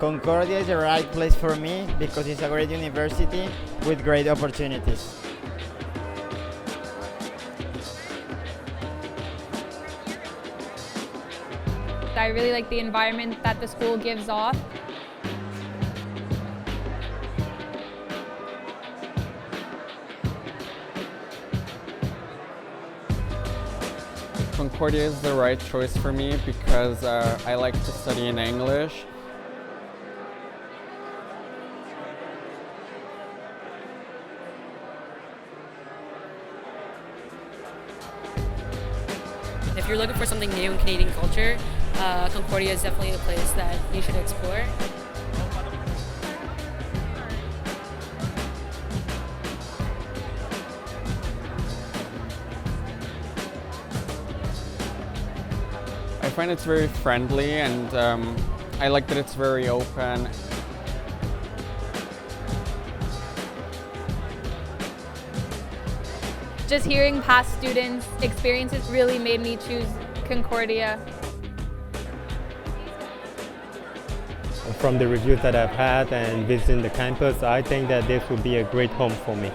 Concordia is the right place for me because it's a great university with great opportunities. I really like the environment that the school gives off. Concordia is the right choice for me because I like to study in English. If you're looking for something new in Canadian culture, Concordia is definitely a place that you should explore. I find it's very friendly and I like that it's very open. Just hearing past students' experiences really made me choose Concordia. From the reviews that I've had and visiting the campus, I think that this would be a great home for me.